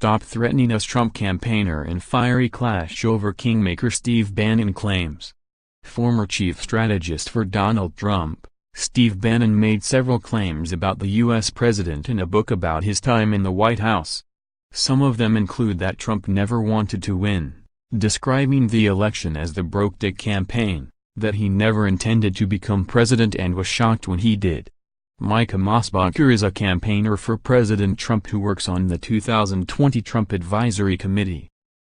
stop threatening us, Trump campaigner in fiery clash over kingmaker Steve Bannon claims. Former chief strategist for Donald Trump, Steve Bannon made several claims about the U.S. president in a book about his time in the White House. Some of them include that Trump never wanted to win, describing the election as the broke dick campaign, that he never intended to become president and was shocked when he did. Mica Mosbacher is a campaigner for President Trump who works on the 2020 Trump Advisory Committee.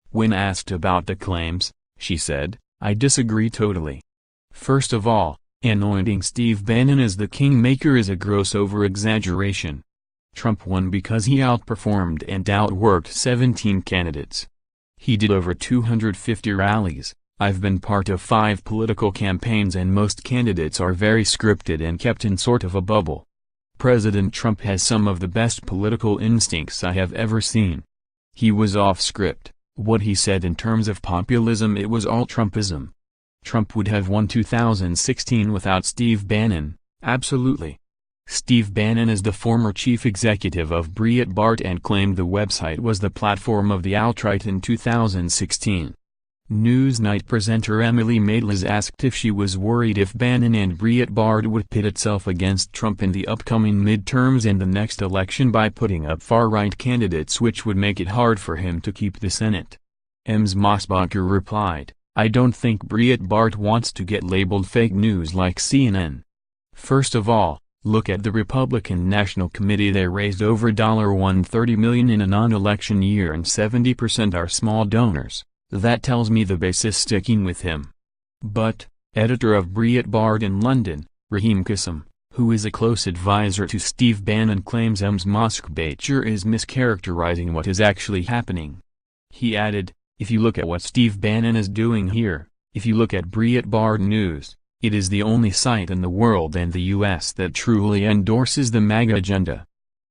When asked about the claims, she said, "I disagree totally. First of all, anointing Steve Bannon as the kingmaker is a gross over-exaggeration. Trump won because he outperformed and outworked 17 candidates. He did over 250 rallies. I've been part of 5 political campaigns and most candidates are very scripted and kept in sort of a bubble. President Trump has some of the best political instincts I have ever seen. He was off script. What he said in terms of populism, it was all Trumpism. Trump would have won 2016 without Steve Bannon, absolutely." Steve Bannon is the former chief executive of Breitbart and claimed the website was the platform of the alt-right in 2016. Newsnight presenter Emily Maitlis asked if she was worried if Bannon and Breitbart would pit itself against Trump in the upcoming midterms and the next election by putting up far-right candidates, which would make it hard for him to keep the Senate. Ms. Mosbacher replied, "I don't think Breitbart wants to get labeled fake news like CNN. First of all, look at the Republican National Committee. They raised over $130 million in a non-election year and 70% are small donors. That tells me the base is sticking with him." But, editor of Breitbart in London, Raheem Kassem, who is a close advisor to Steve Bannon, claims Ms. Mosbacher is mischaracterizing what is actually happening. He added, "If you look at what Steve Bannon is doing here, if you look at Breitbart News, it is the only site in the world and the U.S. that truly endorses the MAGA agenda.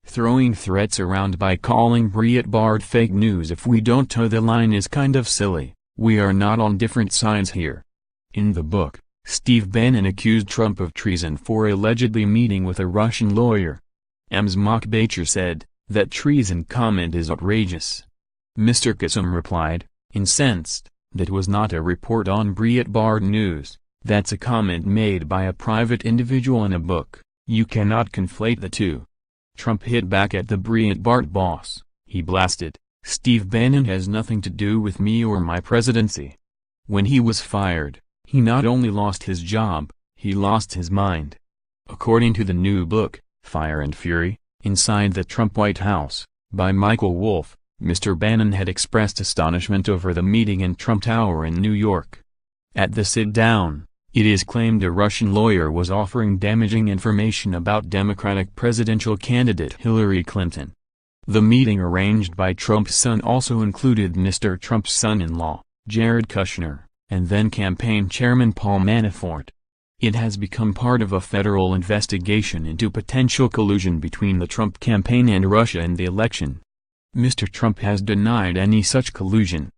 Throwing threats around by calling Breitbart fake news if we don't toe the line is kind of silly. We are not on different sides here." In the book, Steve Bannon accused Trump of treason for allegedly meeting with a Russian lawyer. Ms. Mosbacher said, "That treason comment is outrageous." Mr. Kassem replied, incensed, "That was not a report on Breitbart News, that's a comment made by a private individual in a book. You cannot conflate the two." Trump hit back at the Breitbart boss. He blasted, "Steve Bannon has nothing to do with me or my presidency." When he was fired, he not only lost his job, he lost his mind. According to the new book, Fire and Fury, Inside the Trump White House, by Michael Wolff, Mr. Bannon had expressed astonishment over the meeting in Trump Tower in New York. At the sit-down, it is claimed a Russian lawyer was offering damaging information about Democratic presidential candidate Hillary Clinton. The meeting arranged by Trump's son also included Mr. Trump's son-in-law, Jared Kushner, and then campaign chairman Paul Manafort. It has become part of a federal investigation into potential collusion between the Trump campaign and Russia in the election. Mr. Trump has denied any such collusion.